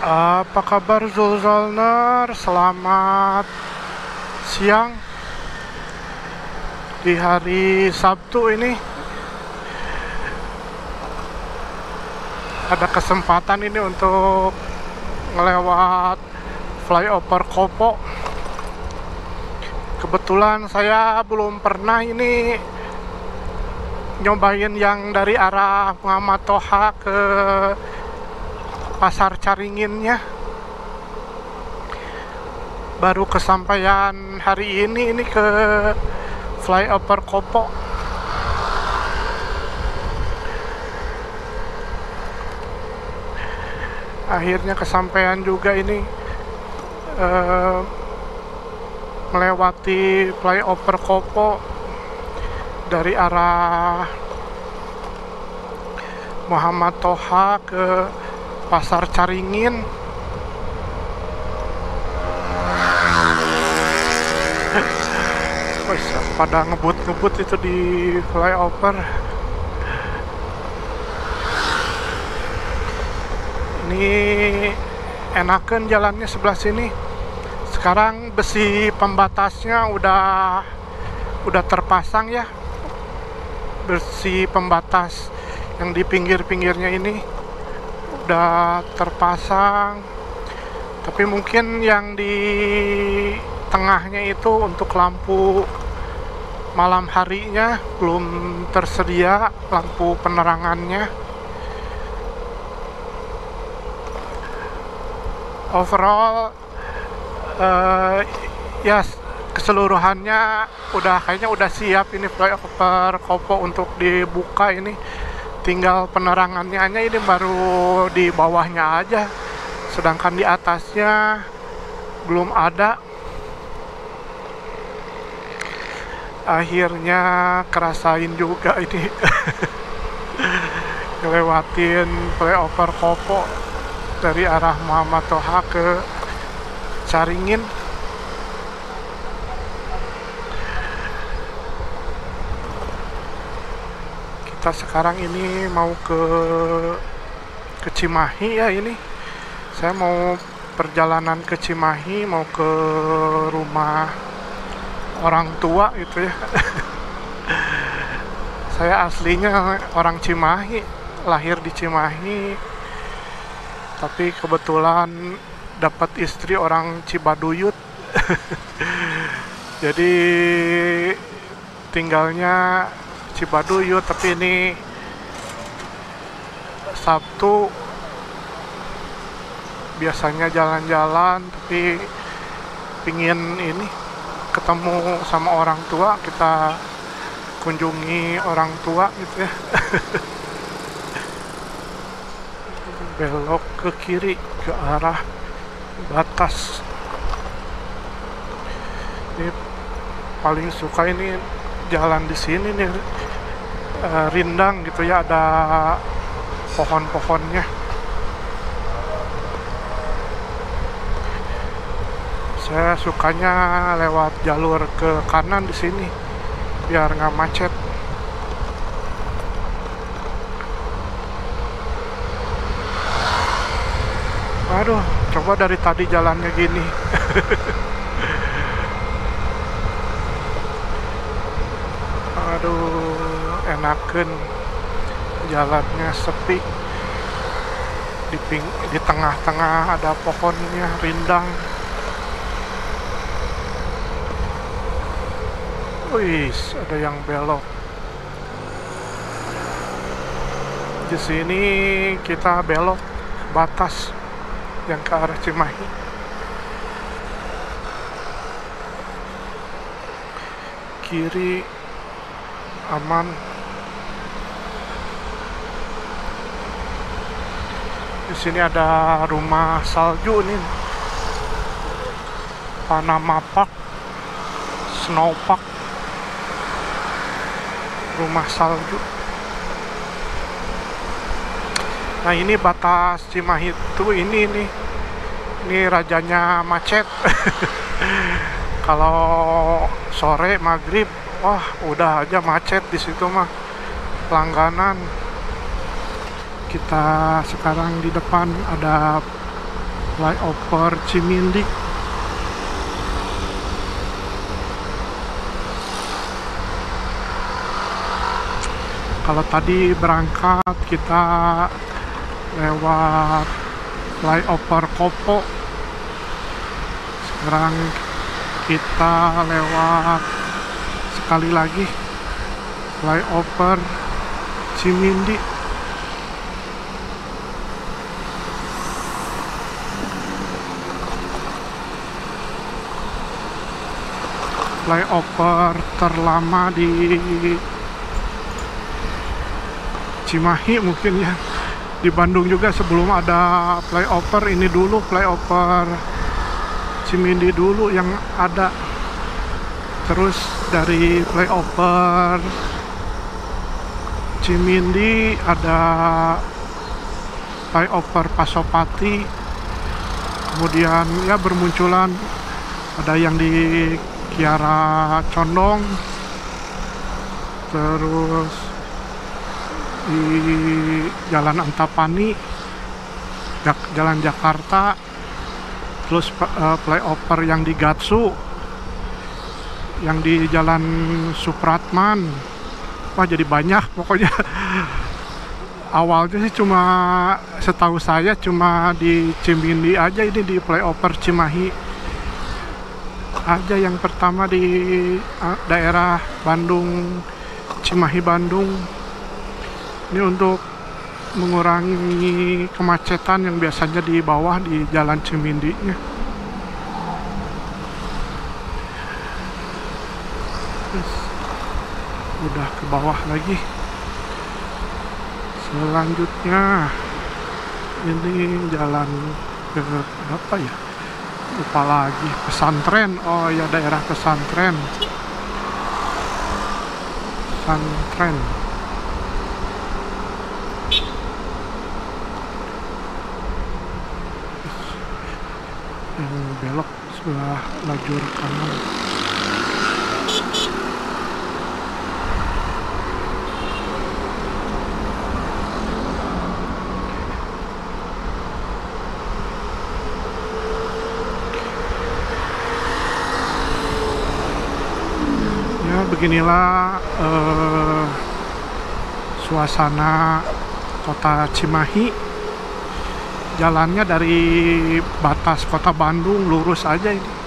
Apa kabar Zulzalner? Selamat siang di hari Sabtu ini. Ada kesempatan ini untuk ngelewat flyover Kopo. Kebetulan saya belum pernah ini nyobain yang dari arah Muhammad Toha ke Pasar Caringinnya. Baru kesampaian hari ini ke flyover Kopo. Akhirnya kesampaian juga ini, melewati flyover Kopo dari arah Muhammad Toha ke Pasar Caringin. Pada ngebut-ngebut itu di flyover. Ini enakan jalannya sebelah sini. Sekarang besi pembatasnya udah terpasang ya. Besi pembatas yang di pinggir-pinggirnya ini udah terpasang. Tapi mungkin yang di tengahnya itu untuk lampu malam harinya belum tersedia lampu penerangannya. Overall ya keseluruhannya kayaknya udah siap ini flyover Kopo untuk dibuka ini. Tinggal penerangannya aja, ini baru di bawahnya aja, sedangkan di atasnya belum ada. Akhirnya kerasain juga ini ngelewatin flyover Kopo dari arah Muhammad Toha ke Caringin. Kita sekarang ini mau ke Cimahi ya. Ini saya mau perjalanan ke Cimahi, mau ke rumah orang tua gitu ya. Saya aslinya orang Cimahi, lahir di Cimahi, tapi kebetulan dapat istri orang Cibaduyut. Jadi tinggalnya Cibaduyut, tapi ini Sabtu biasanya jalan-jalan, tapi pingin ini ketemu sama orang tua, kita kunjungi orang tua gitu ya. Belok ke kiri ke arah batas. Ini paling suka ini jalan di sini nih, rindang gitu ya, ada pohon-pohonnya. Saya sukanya lewat jalur ke kanan di sini biar nggak macet. Aduh, coba dari tadi jalannya gini. Aduh, enakan jalannya sepi. Di tengah-tengah ada pohonnya, rindang. Wih, ada yang belok. Di sini kita belok batas yang ke arah Cimahi. Kiri aman. Di sini ada rumah salju nih, Panama Park, Snow Park, rumah salju. Nah, ini batas Cimahi itu ini nih. Ini rajanya macet. Kalau sore maghrib, wah udah aja macet di situ mah, langganan. Kita sekarang di depan ada flyover Cimindi. Kalau tadi berangkat kita lewat flyover Kopo, sekarang kita lewat sekali lagi flyover Cimindi. Flyover terlama di Cimahi mungkin ya. Di Bandung juga sebelum ada flyover ini dulu, flyover Cimindi dulu yang ada. Terus dari flyover Cimindi ada flyover Pasopati, kemudian ya bermunculan ada yang di Kiara Condong, terus di Jalan Antapani, Jalan Jakarta, terus flyover yang di Gatsu, yang di Jalan Supratman. Wah, jadi banyak pokoknya. Awalnya sih cuma, setahu saya cuma di Cimindi aja, ini di flyover Cimahi aja yang pertama di daerah Bandung, Cimahi Bandung. Ini untuk mengurangi kemacetan yang biasanya di bawah di Jalan Cimindinya. Terus udah ke bawah lagi. Selanjutnya ini jalan ke apa ya? Lupa lagi. Pesantren. Oh ya, daerah pesantren. Pesantren. Yang belok sebelah lajur kanan. Ya, beginilah suasana kota Cimahi. Jalannya dari batas kota Bandung lurus aja ini.